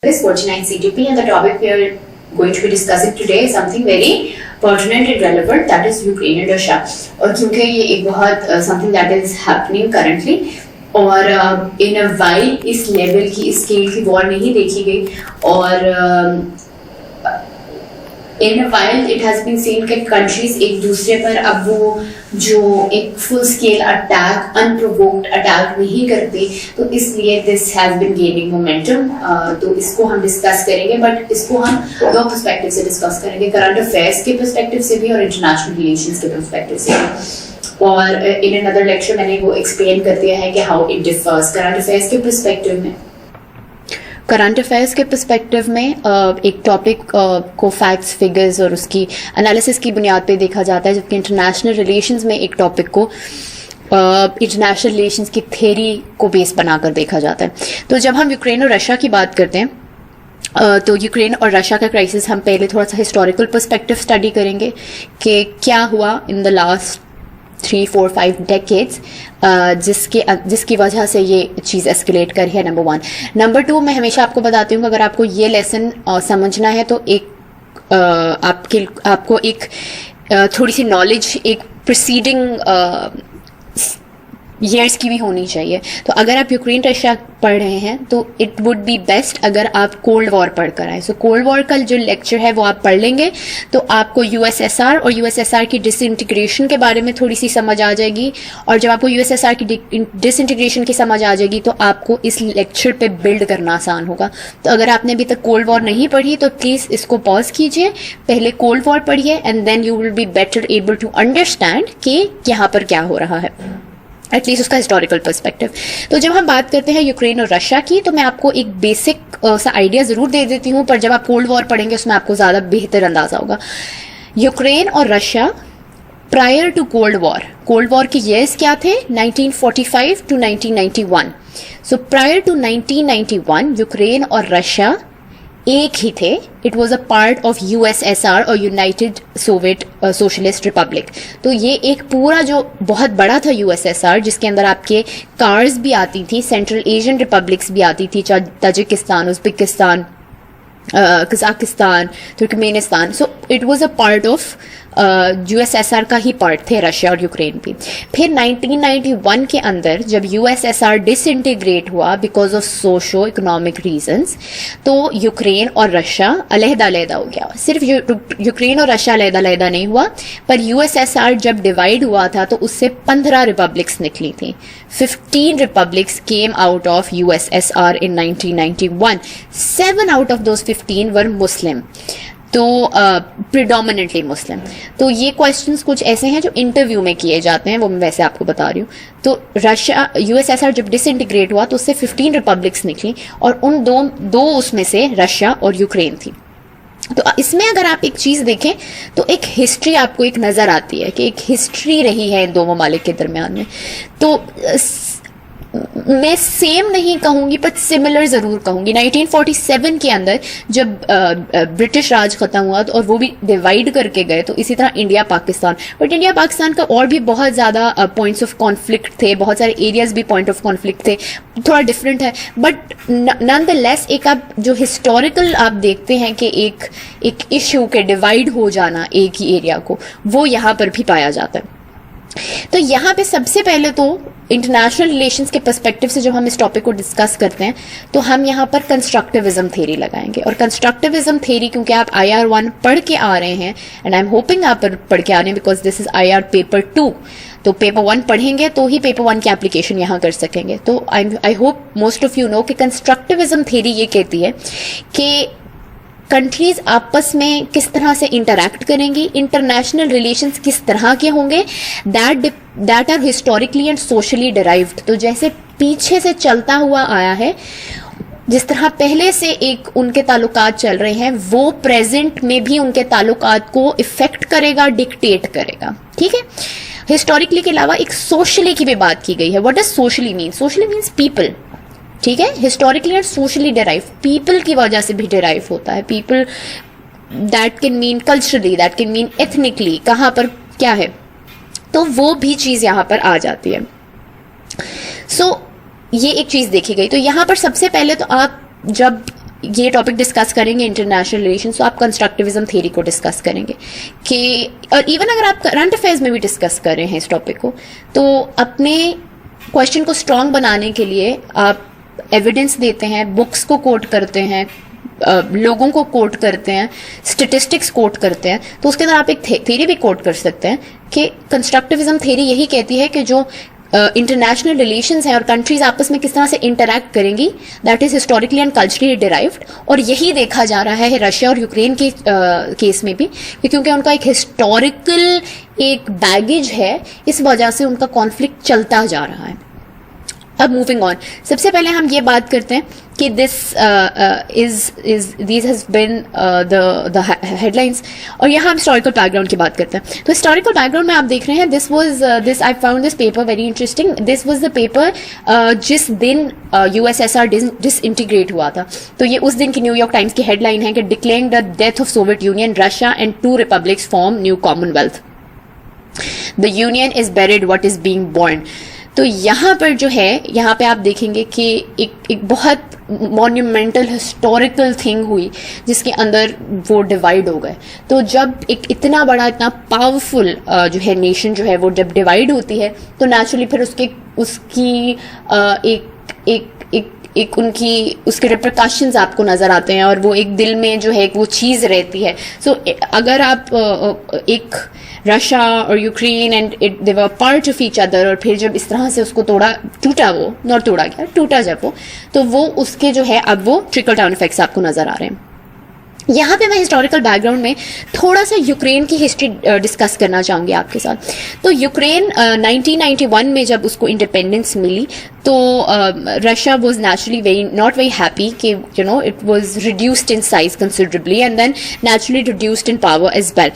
This 49 CTP, and the topic we are going to be discussing today is something very pertinent and relevant, that is Ukraine and Russia. और क्योंकि ये एक बहुत something that is happening currently और in a while इस level की scale की war नहीं देखी गई और in a while it has been seen कि countries एक दूसरे पर अब वो जो एक full scale attack unprovoked attack नहीं करते, तो इसलिए this has been gaining momentum. तो इसको हम डिस्कस करेंगे, बट इसको हम दो पर्सपेक्टिव से डिस्कस करेंगे, करंट अफेयर्स के पर्सपेक्टिव से भी और इंटरनेशनल रिलेशंस के पर्सपेक्टिव से भी. और इन अनदर लेक्चर मैंने वो एक्सप्लेन कर दिया है कि how it differs current affairs के पर्सपेक्टिव में. करंट अफेयर्स के पर्सपेक्टिव में एक टॉपिक को फैक्ट्स, फिगर्स और उसकी एनालिसिस की बुनियाद पे देखा जाता है, जबकि इंटरनेशनल रिलेशंस में एक टॉपिक को इंटरनेशनल रिलेशंस की थ्योरी को बेस बनाकर देखा जाता है. तो जब हम यूक्रेन और रशिया की बात करते हैं तो यूक्रेन और रशिया का क्राइसिस हम पहले थोड़ा सा हिस्टोरिकल पर्सपेक्टिव स्टडी करेंगे कि क्या हुआ इन द लास्ट 3-4-5 decades जिसकी वजह से ये चीज़ एस्केलेट करी है. नंबर 1. नंबर 2, मैं हमेशा आपको बताती हूँ कि अगर आपको ये लेसन समझना है तो एक आपको एक थोड़ी सी नॉलेज एक प्रीसीडिंग ईयर्स की भी होनी चाहिए. तो अगर आप यूक्रेन रशिया पढ़ रहे हैं तो इट वुड बी बेस्ट अगर आप कोल्ड वॉर पढ़ कर आए. सो कोल्ड वॉर का जो लेक्चर है वो आप पढ़ लेंगे तो आपको यूएसएसआर और यूएसएसआर की डिसइंटीग्रेशन के बारे में थोड़ी सी समझ आ जाएगी. और जब आपको यूएसएसआर की डिसइंटीग्रेशन की समझ आ जाएगी तो आपको इस लेक्चर पे बिल्ड करना आसान होगा. तो अगर आपने अभी तक कोल्ड वॉर नहीं पढ़ी तो प्लीज इसको पॉज कीजिए, पहले कोल्ड वॉर पढ़िए and then you will be better able to understand कि यहाँ पर क्या हो रहा है, एटलीस्ट उसका हिस्टोरिकल पर्सपेक्टिव. तो जब हम बात करते हैं यूक्रेन और रशिया की तो मैं आपको एक बेसिक सा आइडिया जरूर दे देती हूँ, पर जब आप कोल्ड वॉर पढ़ेंगे उसमें आपको ज्यादा बेहतर अंदाजा होगा. यूक्रेन और Russia prior to cold war के ईयर्स क्या थे? 1945 to 1991. So prior to 1991 Ukraine और रशिया एक ही थे. It was a part of USSR और यूनाइटेड सोवियत सोशलिस्ट रिपब्लिक. तो ये एक पूरा जो बहुत बड़ा था यूएसएसआर, जिसके अंदर आपके कार्स भी आती थी, सेंट्रल एशियन रिपब्लिक्स भी आती थी, Tajikistan, Uzbekistan, Kazakhstan, Turkmenistan. So it was a part of USSR का ही पार्ट थे रशिया और यूक्रेन भी. फिर 1991 के अंदर जब यूएसएसआर डिसइंटीग्रेट हुआ because of socio economic reasons, तो यूक्रेन और रशिया अलहदा हो गया. सिर्फ यूक्रेन और रशिया अलहदा नहीं हुआ, पर यूएसएसआर जब डिवाइड हुआ था तो उससे 15 रिपब्लिक्स निकली थी. 15 republics came out of USSR in 1991. 7 out of those 15 वर मुस्लिम, तो प्रिडोमिनेटली मुस्लिम. तो ये क्वेश्चंस कुछ ऐसे हैं जो इंटरव्यू में किए जाते हैं, वो मैं वैसे आपको बता रही हूँ. तो रशिया यूएसएसआर जब डिसइंटीग्रेट हुआ तो उससे 15 रिपब्लिक्स निकली और उन दो उसमें से रशिया और यूक्रेन थी. तो इसमें अगर आप एक चीज देखें तो एक हिस्ट्री आपको एक नजर आती है कि एक हिस्ट्री रही है इन दो ममालिक के दरमियान में. तो मैं सेम नहीं कहूंगी पर सिमिलर जरूर कहूंगी. 1947 के अंदर जब ब्रिटिश राज खत्म हुआ और वो भी डिवाइड करके गए, तो इसी तरह India Pakistan, but India Pakistan का और भी बहुत ज्यादा पॉइंट्स ऑफ कॉन्फ्लिक्ट थे, बहुत सारे एरियाज भी पॉइंट ऑफ कॉन्फ्लिक्ट थे, थोड़ा डिफरेंट है. बट नॉन द लेस एक आप जो हिस्टोरिकल आप देखते हैं कि एक इश्यू के डिवाइड हो जाना एक ही एरिया को, वो यहाँ पर भी पाया जाता है. तो यहाँ पे सबसे पहले तो इंटरनेशनल रिलेशंस के पर्सपेक्टिव से जब हम इस टॉपिक को डिस्कस करते हैं तो हम यहाँ पर कंस्ट्रक्टिविज्म थ्योरी लगाएंगे. और कंस्ट्रक्टिविज्म थ्योरी क्योंकि आप IR1 पढ़ के आ रहे हैं एंड आई एम होपिंग आप पढ़ के आ रहे हैं because this is IR paper 2, तो पेपर 1 पढ़ेंगे तो ही पेपर 1 की एप्लीकेशन यहाँ कर सकेंगे. तो I hope most of you know कि कंस्ट्रक्टिविज्म थ्योरी ये कहती है कि कंट्रीज आपस में किस तरह से इंटरैक्ट करेंगी, इंटरनेशनल रिलेशंस किस तरह के होंगे, that are historically and socially derived. तो जैसे पीछे से चलता हुआ आया है, जिस तरह पहले से एक उनके ताल्लुकात चल रहे हैं, वो प्रेजेंट में भी उनके ताल्लुकात को इफेक्ट करेगा, डिक्टेट करेगा. ठीक है. हिस्टोरिकली के अलावा एक सोशली की भी बात की गई है. What does socially mean? Socially means people. ठीक है. Historically and socially derive, people की वजह से भी डिराइव होता है. People that can mean culturally, that can mean ethnically, कहाँ पर क्या है, तो वो भी चीज यहां पर आ जाती है. सो ये एक चीज देखी गई. तो यहां पर सबसे पहले तो आप जब ये टॉपिक डिस्कस करेंगे इंटरनेशनल रिलेशन, तो आप कंस्ट्रक्टिविज्म थ्योरी को डिस्कस करेंगे कि, और इवन अगर आप करंट अफेयर्स में भी डिस्कस कर रहे हैं इस टॉपिक को, तो अपने क्वेश्चन को स्ट्रांग बनाने के लिए आप एविडेंस देते हैं, बुक्स को कोट करते हैं, लोगों को कोट करते हैं, स्टेटिस्टिक्स कोट करते हैं, तो उसके अंदर आप एक थ्योरी भी कोट कर सकते हैं कि कंस्ट्रक्टिविज्म थ्योरी यही कहती है कि जो इंटरनेशनल रिलेशंस हैं और कंट्रीज आपस में किस तरह से इंटरैक्ट करेंगी, that is historically and culturally derived. और यही देखा जा रहा है रशिया और यूक्रेन के केस में भी, क्योंकि उनका एक हिस्टोरिकल एक बैगेज है, इस वजह से उनका कॉन्फ्लिक्ट चलता जा रहा है। अब मूविंग ऑन, सबसे पहले हम ये बात करते हैं कि this has been the headlines, और यहाँ हम हिस्टोरिकल बैकग्राउंड की बात करते हैं। तो हिस्टोरिकल बैकग्राउंड में आप देख रहे हैं, this I found this paper very interesting. This was the paper जिस दिन यूएसएसआर डिसइंटीग्रेट हुआ था। तो ये उस दिन की न्यूयॉर्क टाइम्स की हेडलाइन है कि declaring the death of Soviet Union, Russia and 2 republics form new commonwealth, the union is buried what is being born. तो यहाँ पर जो है, यहाँ पे आप देखेंगे कि एक बहुत मॉन्यूमेंटल हिस्टोरिकल थिंग हुई जिसके अंदर वो डिवाइड हो गए। तो जब एक इतना बड़ा, इतना पावरफुल जो है नेशन जो है वो जब डिवाइड होती है, तो नेचुरली फिर उसकी एक उनकी उसके रिप्रिकॉशंस आपको नजर आते हैं, और वो एक दिल में जो है वो चीज रहती है। सो अगर आप एक रशिया और Ukraine and they were part of each other, और फिर जब इस तरह से उसको टूटा जब वो, तो वो उसके जो है अब वो ट्रिकल डाउन इफेक्ट्स आपको नजर आ रहे हैं। यहाँ पे मैं हिस्टोरिकल बैकग्राउंड में थोड़ा सा यूक्रेन की हिस्ट्री डिस्कस करना चाहूंगी आपके साथ। तो यूक्रेन 1991 में जब उसको इंडिपेंडेंस मिली, तो Russia was naturally not very happy कि it was reduced in size considerably and then naturally reduced in power as well.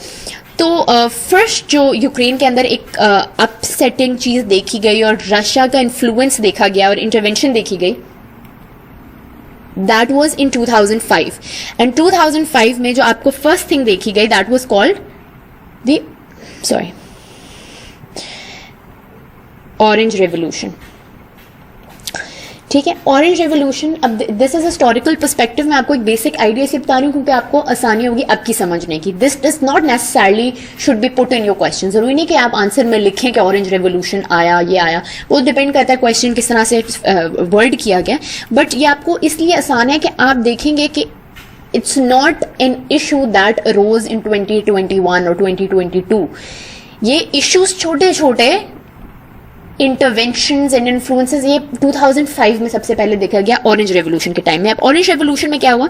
तो फर्स्ट जो यूक्रेन के अंदर एक अपसेटिंग चीज देखी गई और रशिया का इन्फ्लुएंस देखा गया और इंटरवेंशन देखी गई, that was in 2005, and 2005 में जो आपको फर्स्ट थिंग देखी गई, that was called the orange revolution. ठीक है, ऑरेंज रेवोल्यूशन। अब दिस इज हिस्टोरिकल पर्सपेक्टिव, मैं आपको एक बेसिक आइडिया इसलिए बता रही हूँ क्योंकि आपको आसानी होगी आपकी समझने की। This does not necessarily should be put in your question. जरूरी नहीं कि आप आंसर में लिखें कि ऑरेंज रेवोल्यूशन आया, ये आया, वो डिपेंड करता है क्वेश्चन किस तरह से वर्ड किया गया। बट ये आपको इसलिए आसान है कि आप देखेंगे कि it's not an issue that arose in 2021 और 2022। ये इश्यूज छोटे छोटे इंटरवेंशंस एंड इन्फ्लुएंसेस ये 2005 में सबसे पहले देखा गया ऑरेंज रेवोल्यूशन के टाइम में। अब ऑरेंज रेवोल्यूशन में क्या हुआ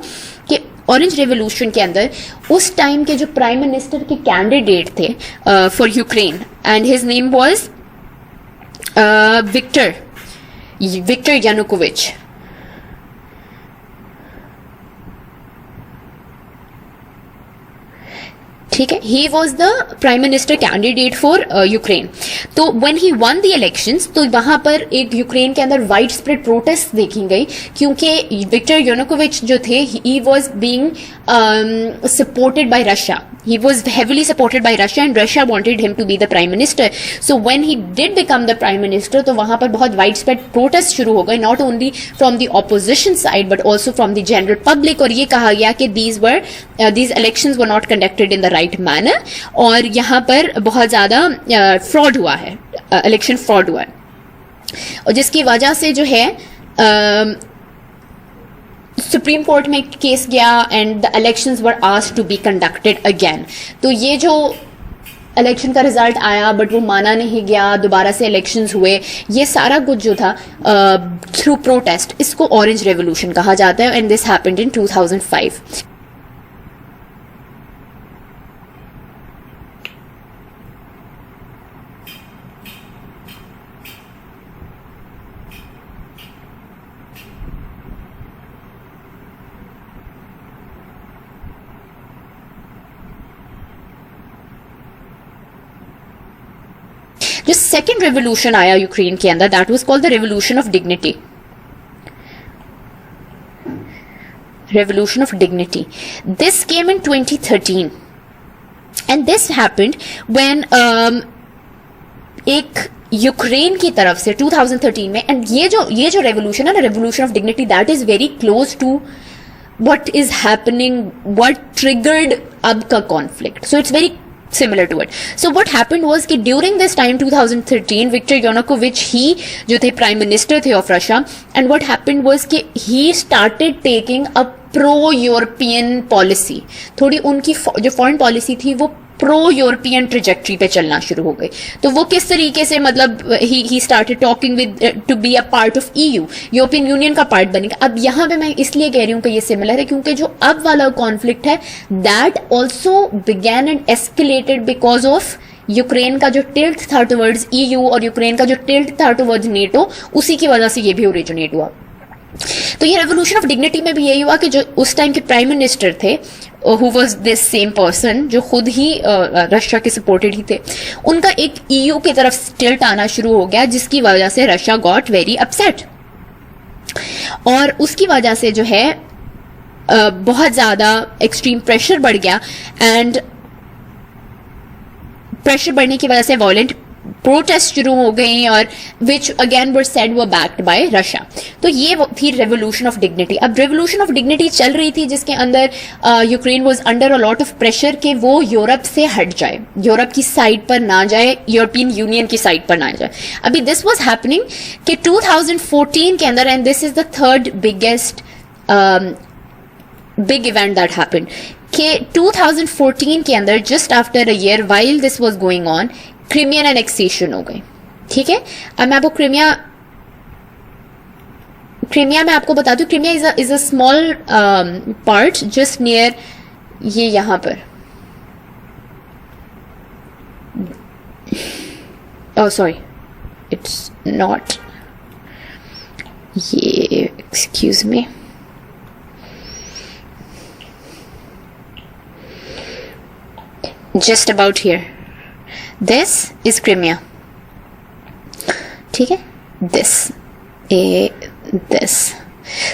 कि ऑरेंज रेवोल्यूशन के अंदर उस टाइम के जो प्राइम मिनिस्टर के कैंडिडेट थे for Ukraine, and his name was Viktor Yanukovych. ठीक है, he was the prime minister candidate for Ukraine. तो when he won the elections, तो वहां पर एक यूक्रेन के अंदर वाइड स्प्रेड प्रोटेस्ट देखी गई क्योंकि विक्टर यानुकोविच जो थे, he was being supported by Russia. He was heavily supported by Russia and Russia wanted him to be the prime minister. So when he did become the prime minister, तो वहां पर बहुत widespread protest शुरू हो गए, not only from the opposition side but also from the general public। और ये कहा गया कि these elections were not conducted in the right manner, और यहाँ पर बहुत ज्यादा fraud हुआ है, election fraud हुआ है, और जिसकी वजह से जो है सुप्रीम कोर्ट में केस गया and the elections were asked to be conducted again. तो ये जो इलेक्शन का रिजल्ट आया बट वो माना नहीं गया, दोबारा से इलेक्शंस हुए, ये सारा कुछ जो था थ्रू प्रोटेस्ट, इसको ऑरेंज रेवोल्यूशन कहा जाता है, एंड दिस हैपेंड इन 2005। जो सेकेंड रेवोल्यूशन आया यूक्रेन के अंदर, that was called the revolution of dignity. Revolution of dignity, this came in 2013 and this happened when एक यूक्रेन की तरफ से 2013 में, एंड ये जो रेवोल्यूशन है ना, revolution of dignity, that is very close to what is happening, what triggered अब का conflict. So it's very similar to it. So what happened was कि during this time 2013 Viktor Yanukovych ही जो थे prime minister थे of Russia, and what happened was कि he started taking a pro European policy. थोड़ी उनकी जो foreign policy थी वो प्रो यूरोपियन ट्रेजेक्ट्री पे चलना शुरू हो गई. तो वो किस तरीके से, मतलब he started talking with two be a part of EU, European union का पार्ट बनेगा. अब यहाँ पे मैं इसलिए कह रही हूँ कि ये सिमिलर है क्योंकि जो अब वाला कॉन्फ्लिक्ट है that also began and escalated because of Ukraine का जो टिल्ट था टुवर्ड्स ईयू और यूक्रेन का जो टिल्ट था टुवर्ड्स नेटो, उसी की वजह से ये भी ओरिजिनेट हुआ. तो ये रेवोल्यूशन ऑफ डिग्निटी में भी यही हुआ कि जो उस टाइम के प्राइम मिनिस्टर थे, who was this same person जो खुद ही रशिया के सपोर्टेड ही थे, उनका एक ईयू की तरफ टिल्ट आना शुरू हो गया जिसकी वजह से रशिया गॉट वेरी अपसेट. और उसकी वजह से जो है बहुत ज्यादा एक्सट्रीम प्रेशर बढ़ गया, एंड प्रेशर बढ़ने की वजह से वायलेंट प्रोटेस्ट शुरू हो गई और which again were said were backed by Russia. तो ये थी रेवोल्यूशन ऑफ डिग्निटी. अब रेवोल्यूशन ऑफ डिग्निटी चल रही थी जिसके अंदर Ukraine was under a lot of pressure कि वो यूरोप से हट जाए, यूरोप की साइड पर ना जाए, यूरोपियन यूनियन की साइड पर ना जाए. अभी दिस वाज हैपनिंग कि 2014 के अंदर, and this is the third biggest big event that happened, कि 2014 के अंदर just after a year while this was going on, Crimean annexation हो गई. ठीक है, अब मैं आपको क्रीमिया में आपको बता दूं, Crimea is a small part just near ये यहां पर, ओह सॉरी इट्स नॉट ये, excuse me, just about here. This is Crimea. ठीक है, this.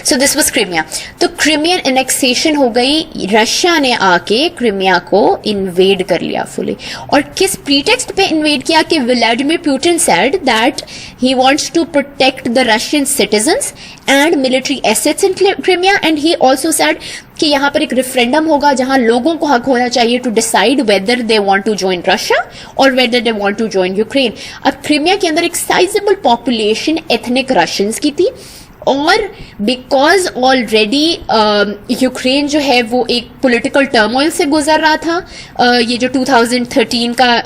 So this was Crimea. तो क्रीमियन एनेक्सेशन हो गई, रशिया ने आके क्रीमिया को इन्वेड कर लिया फुली. और किस प्रीटेक्स्ट पे इन्वेड किया कि Vladimir Putin said that he wants to protect the Russian citizens and military assets in Crimea, and he also said कि यहाँ पर एक रेफरेंडम होगा जहां लोगों को हक होना चाहिए to decide whether they want to join Russia और whether they want to join Ukraine. अब क्रीमिया के अंदर एक साइजेबल पॉपुलेशन एथनिक रशियंस की थी, और बिकॉज ऑलरेडी यूक्रेन जो है वो एक पॉलिटिकल टर्मोइल से गुजर रहा था, ये जो 2013 का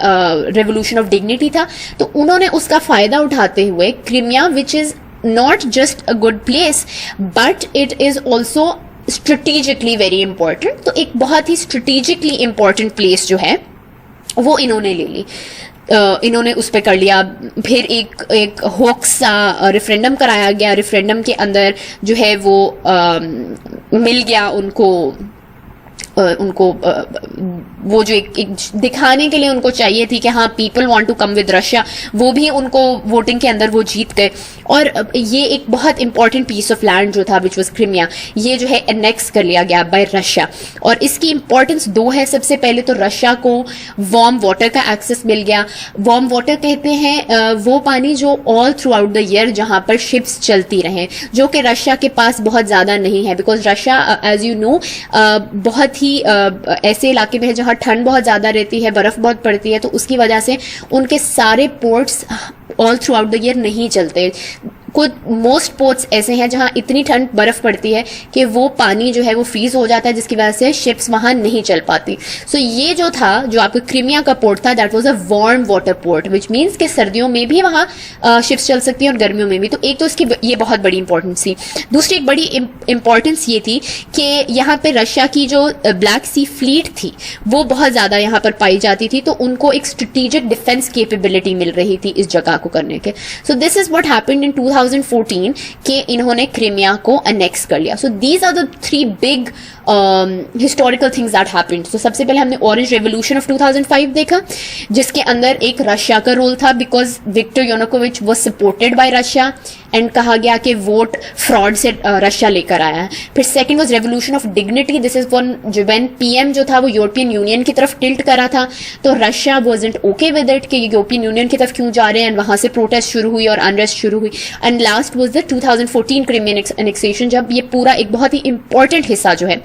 रेवोल्यूशन ऑफ डिग्निटी था, तो उन्होंने उसका फायदा उठाते हुए Crimea, which is not just a good place but it is also strategically very important, तो एक बहुत ही स्ट्रेटेजिकली इंपॉर्टेंट प्लेस जो है वो इन्होंने ले ली. इन्होंने उस पर कर लिया. फिर एक होक्स सा रेफरेंडम कराया गया, रेफरेंडम के अंदर जो है वो मिल गया उनको वो जो एक दिखाने के लिए उनको चाहिए थी कि हाँ people want to come with Russia, वो भी उनको वोटिंग के अंदर वो जीत गए. और ये एक बहुत इंपॉर्टेंट पीस ऑफ लैंड जो था विच वॉज क्रीमिया, ये जो है एनेक्स कर लिया गया बाय रशिया. और इसकी इंपॉर्टेंस दो है. सबसे पहले तो रशिया को वार्म वाटर का एक्सेस मिल गया. वार्म वाटर कहते हैं वो पानी जो all through out the year जहां पर शिप्स चलती रहें, जो कि रशिया के पास बहुत ज्यादा नहीं है, because Russia as you know बहुत ही ऐसे इलाके में है जहां ठंड बहुत ज्यादा रहती है, बर्फ बहुत पड़ती है, तो उसकी वजह से उनके सारे ports all through out the year नहीं चलते. कुछ मोस्ट पोर्ट्स ऐसे हैं जहां इतनी ठंड बर्फ पड़ती है कि वो पानी जो है वो फ्रीज हो जाता है, जिसकी वजह से शिप्स वहां नहीं चल पाती. सो ये जो था, जो आपको क्रीमिया का पोर्ट था, that was a warm water port, which means कि सर्दियों में भी वहां शिप्स चल सकती हैं और गर्मियों में भी. तो एक तो इसकी ये बहुत बड़ी इंपॉर्टेंस थी. दूसरी एक बड़ी इंपॉर्टेंस ये थी कि यहाँ पे रशिया की जो ब्लैक सी फ्लीट थी वो बहुत ज्यादा यहाँ पर पाई जाती थी, तो उनको एक स्ट्रेटेजिक डिफेंस कैपेबिलिटी मिल रही थी इस जगह को करने के. So this is what happened in 2014 के इन्होंने क्रीमिया को अनेक्स कर लिया. So these are the three big historical things that happened. तो सबसे पहले हमने ऑरेंज रेवोल्यूशन ऑफ 2005 देखा, जिसके अंदर एक रशिया का रोल था, because Viktor Yanukovych was supported by Russia and कहा गया कि वोट फ्रॉड से रशिया लेकर आया है। फिर second was revolution of dignity, this is when PM जो था वो यूरोपियन यूनियन की तरफ टिल्ट करा था, तो Russia wasn't okay with it कि यूरोपियन यूनियन की तरफ क्यों जा रहे हैं, एंड वहां से प्रोटेस्ट शुरू हुई और अनरेस्ट शुरू हुई। And last was the 2014 Crimean annexation, जब ये पूरा एक बहुत ही इंपॉर्टेंट हिस्सा जो है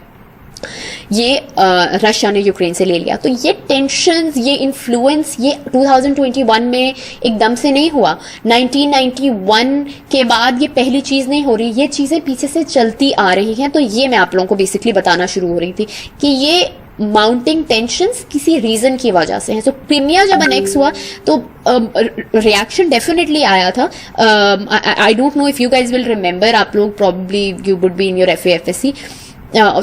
ये रशिया ने यूक्रेन से ले लिया। तो ये टेंशंस, ये इन्फ्लुएंस, ये 2021 में एकदम से नहीं हुआ। 1991 के बाद ये पहली चीज नहीं हो रही, ये चीजें पीछे से चलती आ रही हैं। तो ये मैं आप लोगों को बेसिकली बताना शुरू हो रही थी कि ये माउंटिंग टेंशंस किसी रीजन की वजह से है। तो क्रीमिया जब अनेक्स हुआ तो रिएक्शन डेफिनेटली आया था। I don't know if you guys will remember, आप लोग probably you would be in your FA/FSC,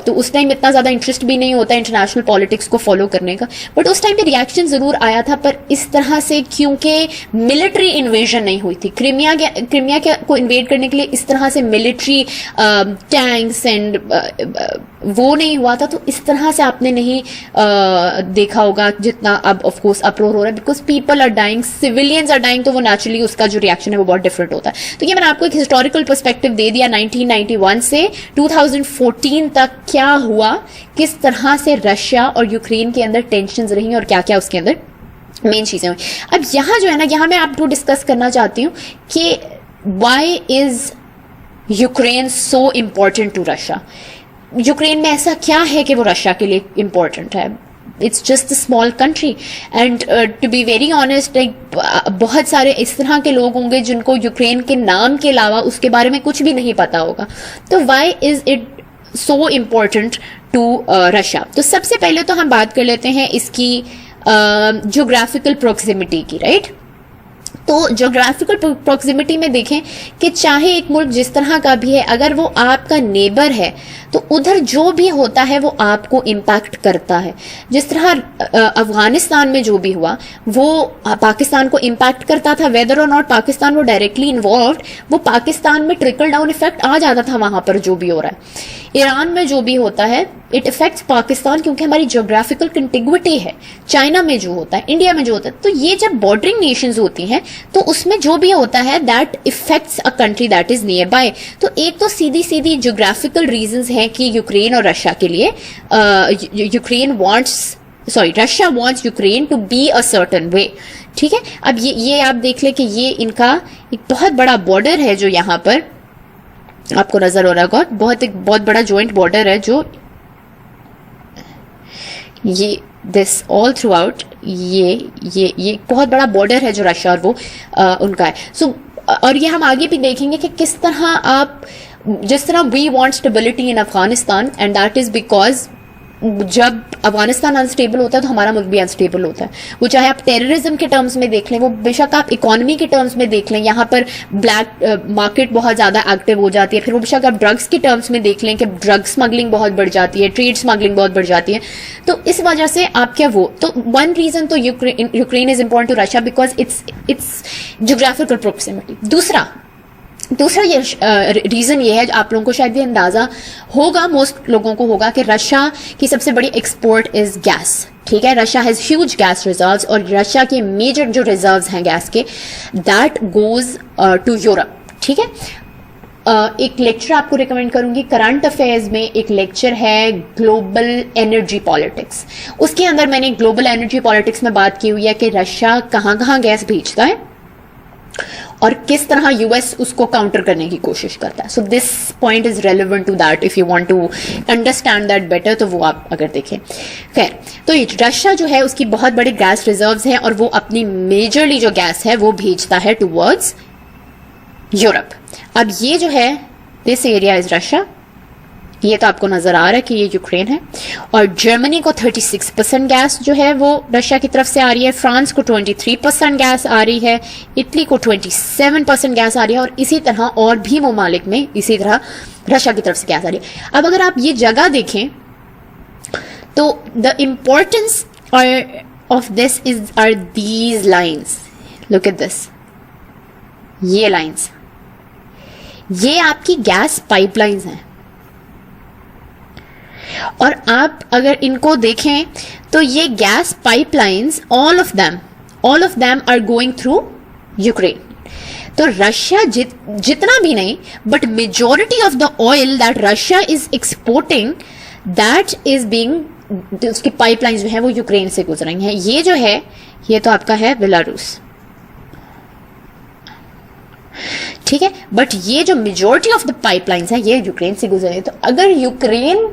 तो उस टाइम इतना ज्यादा इंटरेस्ट भी नहीं होता इंटरनेशनल पॉलिटिक्स को फॉलो करने का, बट उस टाइम पे रिएक्शन जरूर आया था, पर इस तरह से क्योंकि मिलिट्री इन्वेजन नहीं हुई थी। क्रीमिया को इन्वेड करने के लिए इस तरह से मिलिट्री टैंक्स एंड वो नहीं हुआ था, तो इस तरह से आपने नहीं देखा होगा जितना अब ऑफ कोर्स अप्रोर हो रहा है, because people are dying, civilians are dying, तो वो नेचुरली उसका जो रिएक्शन है वो बहुत डिफरेंट होता है। तो ये मैंने आपको एक हिस्टोरिकल पर्सपेक्टिव दे दिया 1991 से 2014 तक क्या हुआ, किस तरह से रशिया और यूक्रेन के अंदर टेंशन्स रही और क्या क्या उसके अंदर मेन चीजें हुई। अब यहां जो है ना, यहां मैं आपको डिस्कस करना चाहती हूं कि why is Ukraine so important to Russia. Ukraine में ऐसा क्या है कि वो रशिया के लिए इंपॉर्टेंट है? It's just a small country and to be very honest, बहुत सारे इस तरह के लोग होंगे जिनको यूक्रेन के नाम के अलावा उसके बारे में कुछ भी नहीं पता होगा। तो why is it so important to Russia? तो सबसे पहले तो हम बात कर लेते हैं इसकी ज्योग्राफिकल प्रोक्सिमिटी की, राइट? तो ज्योग्राफिकल प्रोक्सिमिटी में देखें कि चाहे एक मुल्क जिस तरह का भी है, अगर वो आपका नेबर है तो उधर जो भी होता है वो आपको इम्पैक्ट करता है। जिस तरह अफगानिस्तान में जो भी हुआ वो पाकिस्तान को इम्पैक्ट करता था, वेदर और नॉट पाकिस्तान वो डायरेक्टली इन्वॉल्व, वो पाकिस्तान में ट्रिकल डाउन इफेक्ट आ जाता था वहां पर जो भी हो रहा है। ईरान में जो भी होता है इट इफेक्ट्स पाकिस्तान, क्योंकि हमारी ज्योग्राफिकल कंटिग्विटी है। चाइना में जो होता है, इंडिया में जो होता है, तो ये जब बॉर्डरिंग नेशंस होती हैं तो उसमें जो भी होता है that effects a country that is near by. तो एक तो सीधी सीधी ज्योग्राफिकल रीजंस हैं कि यूक्रेन और रशिया के लिए Russia wants Ukraine to be a certain way, ठीक है। अब ये आप देख ले कि ये इनका एक बहुत बड़ा बॉर्डर है जो यहाँ पर आपको नजर हो रहा होगा, बहुत बड़ा जॉइंट बॉर्डर है जो ये दिस ऑल थ्रू आउट ये बहुत बड़ा बॉर्डर है जो रशिया और वो उनका है। सो और ये हम आगे भी देखेंगे कि किस तरह आप, जिस तरह we want stability in Afghanistan and that is because जब अफगानिस्तान अनस्टेबल होता है तो हमारा मुल्क भी अनस्टेबल होता है। वो चाहे आप टेररिज्म के टर्म्स में देख लें, वो बेशक आप इकोनॉमी के टर्म्स में देख लें, यहाँ पर ब्लैक मार्केट बहुत ज्यादा एक्टिव हो जाती है। फिर वो बेशक आप ड्रग्स के टर्म्स में देख लें कि ड्रग स्मगलिंग बहुत बढ़ जाती है, ट्रेड स्मगलिंग बहुत बढ़ जाती है। तो इस वजह से आप क्या वो, तो वन रीजन तो Ukraine is important to Russia because it's geographical proximity. दूसरा ये रीजन ये है, आप लोगों को शायद भी अंदाजा होगा, मोस्ट लोगों को होगा, कि रशिया की सबसे बड़ी एक्सपोर्ट इज गैस, ठीक है। Russia has huge gas reserves और रशिया के मेजर जो रिजर्व्स हैं गैस के दैट गोज टू यूरोप, ठीक है। एक लेक्चर आपको रिकमेंड करूंगी, करंट अफेयर्स में एक लेक्चर है ग्लोबल एनर्जी पॉलिटिक्स, उसके अंदर मैंने ग्लोबल एनर्जी पॉलिटिक्स में बात की हुई है कि रशिया कहाँ कहाँ गैस भेजता है और किस तरह यूएस उसको काउंटर करने की कोशिश करता है। So this point is relevant to that, if you want to understand that better, तो वो आप अगर देखें। खैर, तो ये रशिया जो है उसकी बहुत बड़ी गैस रिजर्व्स हैं और वो अपनी मेजरली जो गैस है वो भेजता है टुवर्ड्स यूरोप। अब ये जो है दिस एरिया इज रशिया, ये तो आपको नजर आ रहा है कि ये यूक्रेन है। और जर्मनी को 36% गैस जो है वो रशिया की तरफ से आ रही है, फ्रांस को 23% गैस आ रही है, इटली को 27% गैस आ रही है, और इसी तरह और भी ममालिक में इसी तरह रशिया की तरफ से गैस आ रही है। अब अगर आप ये जगह देखें तो the importance of this is are these lines, look at this, ये लाइन्स, ये आपकी गैस पाइपलाइंस हैं। और आप अगर इनको देखें तो ये gas pipelines all of them are going through Ukraine. तो रशिया जितना भी नहीं, but majority of the oil that Russia is exporting that is being, उसकी पाइपलाइन जो है वो यूक्रेन से गुजर रही हैं। ये जो है ये तो आपका है बेलारूस, ठीक है, बट ये जो मेजोरिटी ऑफ द पाइपलाइंस है ये यूक्रेन से गुजर रही है। तो अगर यूक्रेन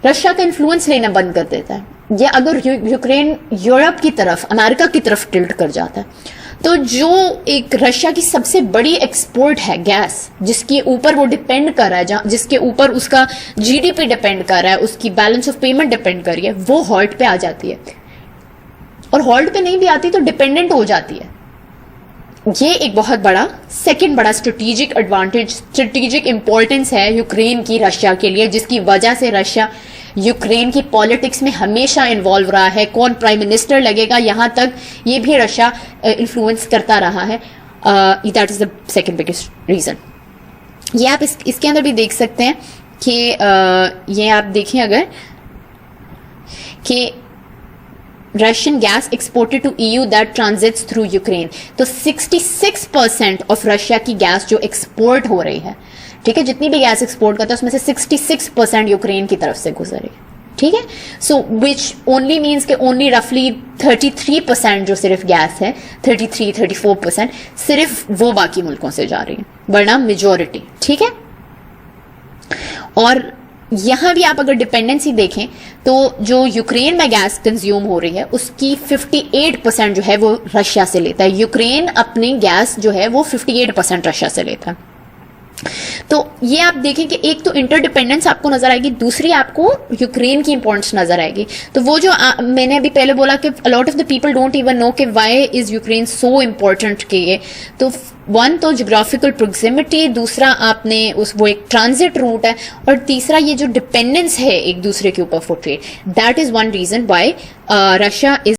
रशिया का इन्फ्लुएंस लेना बंद कर देता है, या अगर यूक्रेन यूरोप की तरफ, अमेरिका की तरफ टिल्ट कर जाता है, तो जो एक रशिया की सबसे बड़ी एक्सपोर्ट है गैस, जिसके ऊपर वो डिपेंड कर रहा है, जिसके ऊपर उसका जीडीपी डिपेंड कर रहा है, उसकी बैलेंस ऑफ पेमेंट डिपेंड कर रही है, वो हॉल्ट पे आ जाती है। और हॉल्ट पे नहीं भी आती तो डिपेंडेंट हो जाती है। ये एक बहुत बड़ा सेकंड बड़ा स्ट्रेटेजिक एडवांटेज, स्ट्रेटेजिक इंपॉर्टेंस है यूक्रेन की रशिया के लिए, जिसकी वजह से रशिया यूक्रेन की पॉलिटिक्स में हमेशा इन्वॉल्व रहा है। कौन प्राइम मिनिस्टर लगेगा यहां तक ये भी रशिया इन्फ्लुएंस करता रहा है। That is the second biggest reason. ये आप इसके अंदर भी देख सकते हैं कि ये आप देखें अगर कि Russian gas exported to EU that transits through Ukraine, तो 66% ऑफ रशिया की गैस जो एक्सपोर्ट हो रही है, ठीक है, जितनी भी गैस एक्सपोर्ट करता है उसमें से 66% यूक्रेन की तरफ से गुजर रही है, ठीक है। सो विच ओनली मीन्स के ओनली रफली 33% जो सिर्फ गैस है, 34% सिर्फ वो बाकी मुल्कों से जा रही है, वरना मेजोरिटी, ठीक है। और यहां भी आप अगर डिपेंडेंसी देखें तो जो यूक्रेन में गैस कंज्यूम हो रही है उसकी 58% जो है वो रशिया से लेता है। यूक्रेन अपनी गैस जो है वो 58% रशिया से लेता है। तो ये आप देखें कि एक तो इंटरडिपेंडेंस आपको नजर आएगी, दूसरी आपको यूक्रेन की इंपॉर्टेंस नजर आएगी। तो वो जो मैंने अभी पहले बोला कि a lot of the people don't even know कि why is Ukraine so important के ये, तो वन तो जोग्राफिकल प्रोक्सिमिटी, दूसरा आपने वो एक ट्रांजिट रूट है, और तीसरा ये जो डिपेंडेंस है एक दूसरे के ऊपर for trade, that is one reason why Russia is